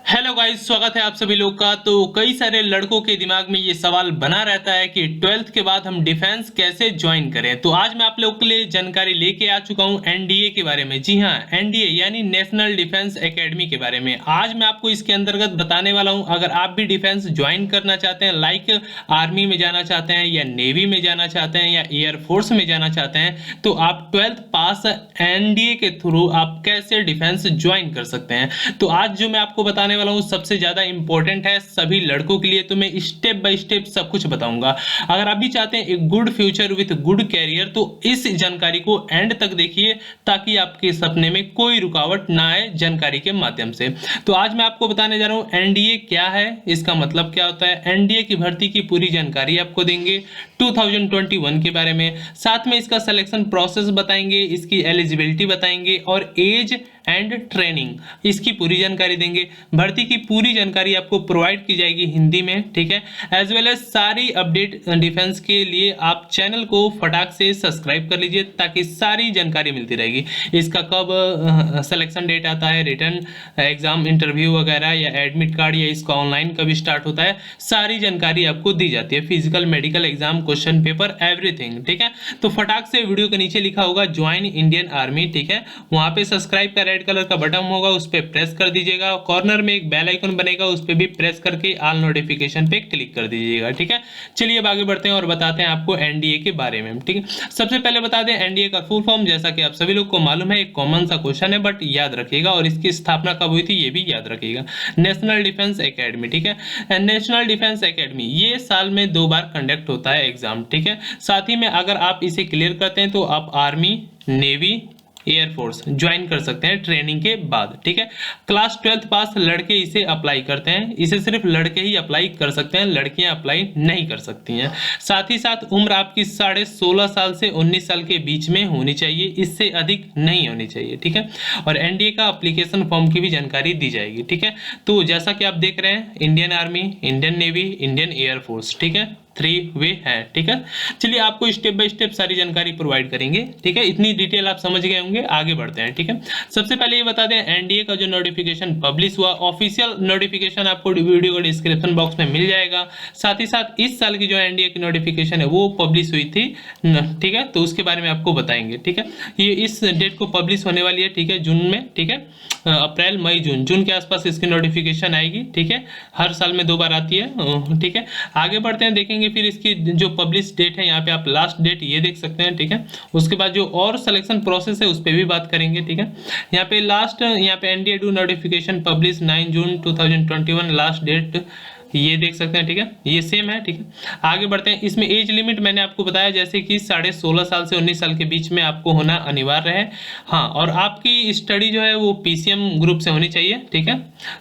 Hello guys, स्वागत है आप सभी लोग का। तो कई सारे लड़कों के दिमाग में ये सवाल बना रहता है कि 12th के बाद हम डिफेंस कैसे ज्वाइन करें। तो आज मैं आप लोगों के लिए जानकारी लेके आ चुका हूँ एनडीए के बारे में। जी हाँ, एनडीए यानी नेशनल डिफेंस एकेडमी के बारे में आज मैं आपको इसके अंतर्गत बताने वाला हूँ। अगर आप भी डिफेंस ज्वाइन करना चाहते हैं, लाइक आर्मी में जाना चाहते हैं या नेवी में जाना चाहते हैं या एयरफोर्स में जाना चाहते हैं, तो आप 12th पास एनडीए के थ्रू आप कैसे डिफेंस ज्वाइन कर सकते हैं। तो आज जो मैं आपको बताने वाला हूँ सबसे ज्यादा इंपॉर्टेंट है सभी लड़कों के लिए। तो मैं स्टेप बाय स्टेप सब कुछ बताऊंगा। अगर आप भी चाहते हैं एक good future with good career, तो इस जानकारी को एंड तक देखिए ताकि आपके सपने में कोई रुकावट ना आए जानकारी के माध्यम से। तो आज मैं आपको बताने जा रहा हूँ एनडीए क्या है, इसका मतलब क्या होता है, एनडीए की भर्ती की पूरी जानकारी आपको देंगे 2021 के बारे में। साथ में इसका सिलेक्शन प्रोसेस बताएंगे, इसकी एलिजिबिलिटी बताएंगे और एज एंड ट्रेनिंग इसकी पूरी जानकारी देंगे। भर्ती की पूरी जानकारी आपको प्रोवाइड की जाएगी हिंदी में, ठीक है। एज वेल एज सारी अपडेट डिफेंस के लिए आप चैनल को फटाक से सब्सक्राइब कर लीजिए ताकि सारी जानकारी मिलती रहेगी। इसका कब सिलेक्शन डेट आता है, रिटर्न एग्जाम इंटरव्यू वगैरह या एडमिट कार्ड या इसका ऑनलाइन कभी स्टार्ट होता है, सारी जानकारी आपको दी जाती है। Physical, medical exam, question paper, everything, ठीक है। तो फटाक से वीडियो के नीचे लिखा होगा ज्वाइन इंडियन आर्मी, ठीक है, वहां पे सब्सक्राइब का रेड कलर का बटन होगा, उस पर प्रेस कर दीजिएगा। कॉर्नर में एक बेल आइकन बनेगा, उस पर भी प्रेस करके ऑल नोटिफिकेशन पे क्लिक कर दीजिएगा, ठीक है। चलिए अब आगे बढ़ते हैं और बताते हैं आपको एनडीए के बारे में, ठीक है। सबसे पहले बता दें एनडीए का फुल फॉर्म, जैसा कि आप सभी लोग को मालूम है, एक कॉमन सा क्वेश्चन है बट याद रखिएगा, और इसकी स्थापना कब हुई थी ये भी याद रखिएगा। नेशनल डिफेंस एकेडमी, ठीक है। नेशनल डिफेंस एकेडमी ये साल में 2 बार कंडक्ट होता है एग्जाम, ठीक है। साथ ही में अगर आप इसे क्लियर करते हैं तो आप आर्मी, नेवी, एयरफोर्स ज्वाइन कर सकते हैं ट्रेनिंग के बाद, ठीक है। क्लास 12th पास लड़के इसे अप्लाई करते हैं, इसे सिर्फ लड़के ही अप्लाई कर सकते हैं, लड़कियां अप्लाई नहीं कर सकती हैं। साथ ही साथ उम्र आपकी 16.5 साल से 19 साल के बीच में होनी चाहिए, इससे अधिक नहीं होनी चाहिए, ठीक है। और एनडीए का एप्लीकेशन फॉर्म की भी जानकारी दी जाएगी, ठीक है। तो जैसा कि आप देख रहे हैं Indian army, Indian navy, Indian air force, ठीक है, 3 वे है, ठीक है। चलिए आपको स्टेप बाय स्टेप सारी जानकारी प्रोवाइड करेंगे, ठीक है। इतनी डिटेल आप समझ गए होंगे, आगे बढ़ते हैं, ठीक है। सबसे पहले ये बता दें एनडीए का जो नोटिफिकेशन पब्लिश हुआ, ऑफिशियल नोटिफिकेशन आपको वीडियो को डिस्क्रिप्शन बॉक्स में मिल जाएगा। साथ ही साथ इस साल की जो एनडीए की नोटिफिकेशन है वो पब्लिश हुई थी, ठीक है, तो उसके बारे में आपको बताएंगे, ठीक है। ये इस डेट को पब्लिश होने वाली है, ठीक है, जून में, ठीक है। अप्रैल, मई, जून के आसपास इसकी नोटिफिकेशन आएगी, ठीक है। हर साल में 2 बार आती है, ठीक है। आगे बढ़ते हैं, देखेंगे फिर इसकी जो पब्लिश डेट है, यहाँ पे आप लास्ट डेट ये देख सकते हैं, ठीक है। उसके बाद जो और सिलेक्शन प्रोसेस है उस पर भी बात करेंगे, ठीक है। यहाँ पे लास्ट, यहाँ पे NDA two notification publish 9 June 2021 last date ये देख सकते हैं, ठीक है, ये सेम है, ठीक है। आगे बढ़ते हैं, इसमें एज लिमिट मैंने आपको बताया जैसे कि 16.5 साल से 19 साल के बीच में आपको होना अनिवार्य है, हाँ। और आपकी स्टडी जो है वो पीसीएम ग्रुप से होनी चाहिए, ठीक है।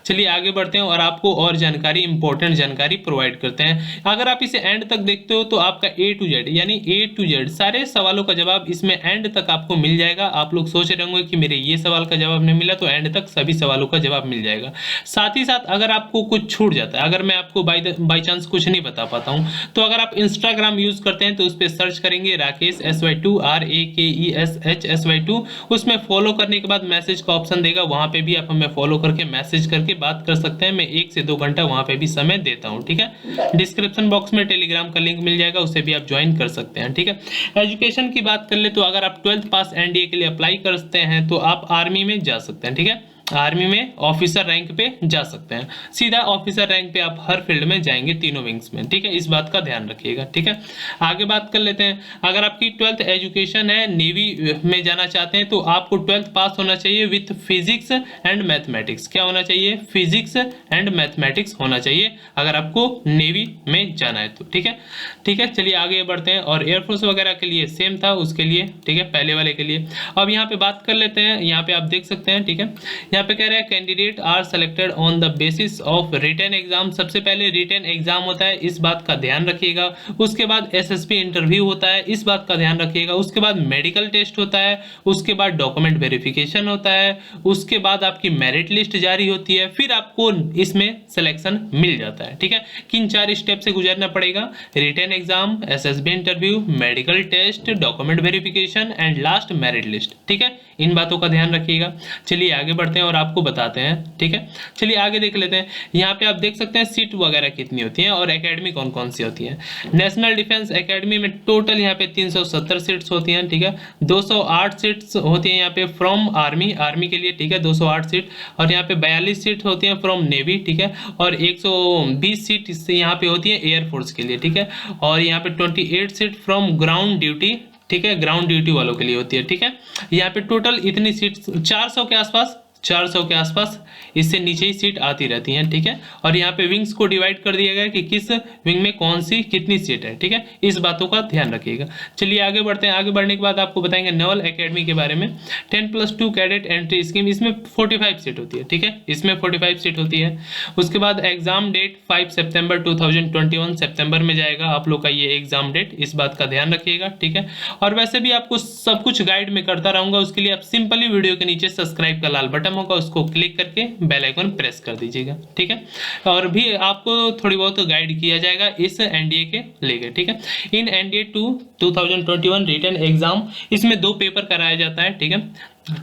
चलिए आगे बढ़ते हैं और आपको और जानकारी, इंपॉर्टेंट जानकारी प्रोवाइड करते हैं। अगर आप इसे एंड तक देखते हो तो आपका ए टू जेड यानी ए टू जेड सारे सवालों का जवाब इसमें एंड तक आपको मिल जाएगा। आप लोग सोच रहे होंगे कि मेरे ये सवाल का जवाब नहीं मिला, तो एंड तक सभी सवालों का जवाब मिल जाएगा। साथ ही साथ अगर आपको कुछ छूट जाता है, अगर मैं आपको बाई चांस कुछ नहीं बता पाता हूं, तो अगर आप इंस्टाग्राम यूज करते हैं तो उस पर सर्च करेंगे राकेश SY2 RAKESHSY2, उसमें फॉलो करने के बाद मैसेज का ऑप्शन देगा, वहां पे भी आप हमें फॉलो करके मैसेज करके बात कर सकते हैं। मैं 1 से 2 घंटा वहां पे भी समय देता हूं, ठीक है। डिस्क्रिप्शन बॉक्स में टेलीग्राम का लिंक मिल जाएगा, उसे भी आप ज्वाइन कर सकते हैं, ठीक है। एजुकेशन की बात कर ले तो अगर आप 12th पास एनडीए के लिए अप्लाई करते हैं तो आप आर्मी में जा सकते हैं, ठीक है। आर्मी में ऑफिसर रैंक पे जा सकते हैं, सीधा ऑफिसर रैंक पे आप हर फील्ड में जाएंगे, तीनों विंग्स में, ठीक है। इस बात का ध्यान रखिएगा, ठीक है। आगे बात कर लेते हैं, अगर आपकी 12th एजुकेशन है, नेवी में जाना चाहते हैं तो आपको 12th पास होना चाहिए विथ फिजिक्स एंड मैथमेटिक्स। क्या होना चाहिए? फिजिक्स एंड मैथमेटिक्स होना चाहिए अगर आपको नेवी में जाना है तो, ठीक है, ठीक है। चलिए आगे बढ़ते हैं, और एयरफोर्स वगैरह के लिए सेम था उसके लिए, ठीक है, पहले वाले के लिए। अब यहाँ पे बात कर लेते हैं, यहाँ पे आप देख सकते हैं, ठीक है। यहाँ पे कह रहे हैं candidate are selected on the basis of written exam. सबसे पहले रिटन एग्जाम होता है, इस बात का ध्यान रखिएगा। उसके बाद एसएसपी इंटरव्यू होता है, इस बात का ध्यान रखिएगा। उसके बाद मेडिकल टेस्ट होता है, उसके बाद डॉक्यूमेंट वेरिफिकेशन होता है, उसके बाद आपकी मेरिट लिस्ट जारी होती है, फिर आपको इसमें सिलेक्शन मिल जाता है, ठीक है। किन 4 स्टेप से गुजरना पड़ेगा? Written exam, SSB interview, medical test, document verification and last merit list, ठीक है। इन बातों का ध्यान रखिएगा। चलिए आगे बढ़ते हैं और आपको बताते हैं। ठीक है, चलिए आगे देख लेते हैं। यहाँ पे आप देख सकते हैं सीट वगैरह कितनी होती हैं और एकेडमी कौन कौन सी होती है। नेशनल डिफेंस एकेडमी में टोटल यहाँ पे 370 सीट्स होती हैं। ठीक है, 208 सीट्स होती हैं यहाँ पे फ्रॉम आर्मी के लिए। ठीक है, 208 सीट, और यहाँ पे 42 सीट होती हैं फ्रॉम नेवी। ठीक है, और 120 सीट इससे यहाँ पे होती है एयरफोर्स के लिए। ठीक है, और यहाँ पे 28 सीट फ्रॉम ग्राउंड ड्यूटी। ठीक है, ग्राउंड ड्यूटी वालों के लिए होती है। ठीक है, यहाँ पे टोटल इतनी सीट 400 के आसपास, 400 के आसपास, इससे नीचे ही सीट आती रहती हैं। ठीक है, और यहाँ पे विंग्स को डिवाइड कर दिया गया कि किस विंग में कौन सी कितनी सीट है। ठीक है, इस बातों का ध्यान रखिएगा। चलिए आगे बढ़ते हैं। आगे बढ़ने के बाद आपको बताएंगे नेवल एकेडमी के बारे में। 10+2 कैडेट एंट्री स्कीम, इसमें 45 सीट होती है। ठीक है, इसमें 45 सीट होती है। उसके बाद एग्जाम डेट 5 सितंबर 2021, सितंबर में जाएगा आप लोग का ये एग्जाम डेट, इस बात का ध्यान रखिएगा। ठीक है, और वैसे भी आपको सब कुछ गाइड में करता रहूंगा, उसके लिए आप सिंपली वीडियो के नीचे सब्सक्राइब का लाल बटन होगा, उसको क्लिक करके बेल आइकन प्रेस कर दीजिएगा। ठीक है, और भी आपको थोड़ी बहुत गाइड किया जाएगा इस एनडीए के लेके। ठीक है, इन एनडीए 2021 रिटन एग्जाम, इसमें 2 पेपर कराया जाता है। ठीक है,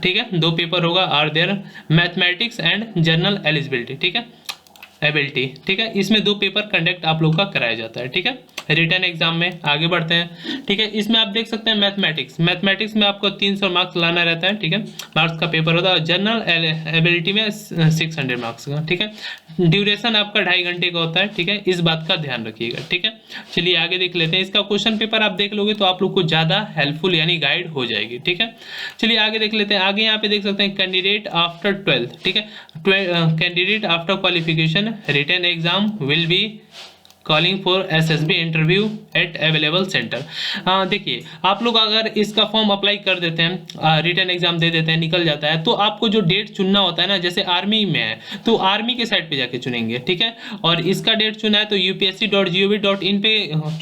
ठीक है, 2 पेपर होगा। Are there mathematics and general eligibility. ठीक है, एबिलिटी। ठीक है, इसमें 2 पेपर कंडक्ट आप लोग का कराया जाता है। ठीक है, रिटन एग्जाम में। आगे बढ़ते हैं। ठीक है, इसमें आप देख सकते हैं मैथमेटिक्स में आपको 300 मार्क्स लाना रहता है। ठीक है, मार्क्स का पेपर होता है। जनरल एबिलिटी में 600 मार्क्स का। ठीक है, ड्यूरेशन आपका 2.5 घंटे का होता है। ठीक है, इस बात का ध्यान रखिएगा। ठीक है, चलिए आगे देख लेते हैं। इसका क्वेश्चन पेपर आप देख लोगे तो आप लोग को ज्यादा हेल्पफुल यानी गाइड हो जाएगी। ठीक है, चलिए आगे देख लेते हैं। आगे यहाँ पे देख सकते हैं कैंडिडेट आफ्टर 12th। ठीक है, candidate after qualification written exam will be calling for SSB interview at available centre. देखिए, आप लोग अगर इसका फॉर्म अप्लाई कर देते हैं, रिटन एग्जाम दे देते हैं, निकल जाता है, तो आपको जो डेट चुनना होता है ना, जैसे आर्मी में है तो आर्मी के साइट पे जाके चुनेंगे। ठीक है, और इसका डेट चुना है तो upsc.gov.in पे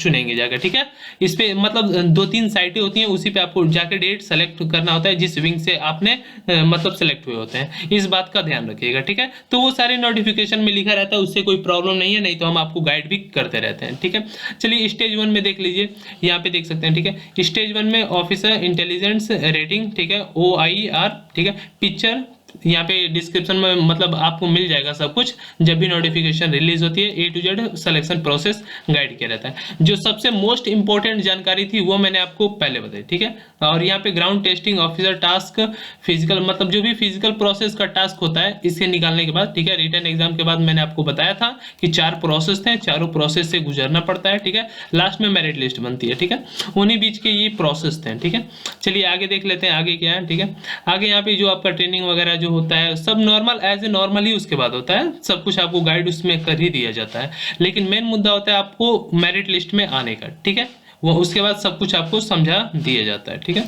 चुनेंगे जाकर। ठीक है, इस पे मतलब 2-3 साइटें होती हैं, उसी पे आपको जाके डेट सेलेक्ट करना होता है जिस विंग से आपने मतलब सेलेक्ट हुए होते हैं। इस बात का ध्यान रखिएगा। ठीक है, तो वो सारे नोटिफिकेशन में लिखा रहता है, उससे कोई प्रॉब्लम नहीं है, नहीं तो हम आपको गाइड भी करते रहते हैं। ठीक है, चलिए स्टेज 1 में देख लीजिए, यहाँ पे देख सकते हैं। ठीक है, स्टेज 1 में ऑफिसर इंटेलिजेंस रेटिंग। ठीक है, OIR। ठीक है, पिक्चर यहाँ पे डिस्क्रिप्शन में मतलब आपको मिल जाएगा सब कुछ, जब भी नोटिफिकेशन रिलीज होती है A to Z selection process guide किया रहता है। जो सबसे मोस्ट इंपॉर्टेंट जानकारी थी वो मैंने आपको पहले बताई। ठीक है, और यहाँ पे ground testing officer task physical, मतलब जो भी फिजिकल प्रोसेस का टास्क होता है इससे निकालने के बाद। ठीक है, रिटन एग्जाम के बाद मैंने आपको बताया था कि 4 प्रोसेस थे, चारों प्रोसेस से गुजरना पड़ता है। ठीक है, लास्ट में मेरिट लिस्ट बनती है। ठीक है, उन्हीं बीच के ये प्रोसेस थे। ठीक है, चलिए आगे देख लेते हैं आगे क्या है। ठीक है, आगे यहाँ पे जो आपका ट्रेनिंग वगैरह जो होता है सब नॉर्मल एज ए नॉर्मल ही उसके बाद होता है, सब कुछ आपको गाइड उसमें कर ही दिया जाता है, लेकिन मेन मुद्दा होता है आपको मेरिट लिस्ट में आने का। ठीक है, वो उसके बाद सब कुछ आपको समझा दिया जाता है। ठीक है,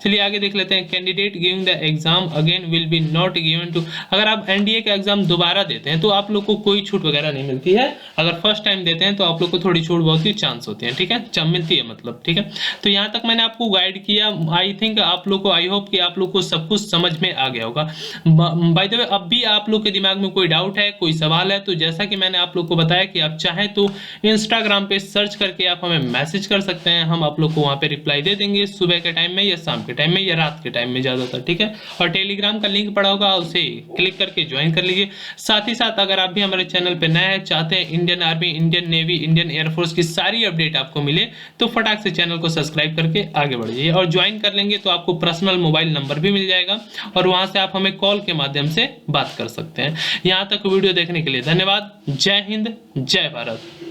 चलिए आगे देख लेते हैं। Candidate giving the exam again will be not given to, अगर आप एनडीए का एग्जाम दोबारा देते हैं तो आप लोग को कोई छूट वगैरह नहीं मिलती है। अगर फर्स्ट टाइम देते हैं तो आप लोग को थोड़ी छूट बहुत ही चांस होती है। ठीक है, मिलती है मतलब। ठीक है, तो यहाँ तक मैंने आपको गाइड किया। आई थिंक आप लोग को, आई होप कि आप लोग को सब कुछ समझ में आ गया होगा। बाय द वे, अब भी आप लोग के दिमाग में कोई डाउट है, कोई सवाल है, तो जैसा कि मैंने आप लोग को बताया कि आप चाहें तो इंस्टाग्राम पे सर्च करके आप हमें मैसेज कर सकते हैं, हम आप लोग को वहां पे रिप्लाई दे देंगे, सुबह के टाइम में या शाम के टाइम में या रात के टाइम में ज्यादातर। ठीक है, और टेलीग्राम का लिंक पड़ा होगा, उसे क्लिक करके ज्वाइन कर लीजिए। साथ ही साथ अगर आप भी हमारे चैनल पे नए हैं, चाहते हैं Indian army, Indian navy, Indian air force की सारी अपडेट आपको मिले, तो फटाक से चैनल को सब्सक्राइब करके आगे बढ़ जाइए। और ज्वाइन कर लेंगे तो आपको पर्सनल मोबाइल नंबर भी मिल जाएगा और वहां से आप हमें कॉल के माध्यम से बात कर सकते हैं। यहाँ तक वीडियो देखने के लिए धन्यवाद। जय हिंद, जय भारत।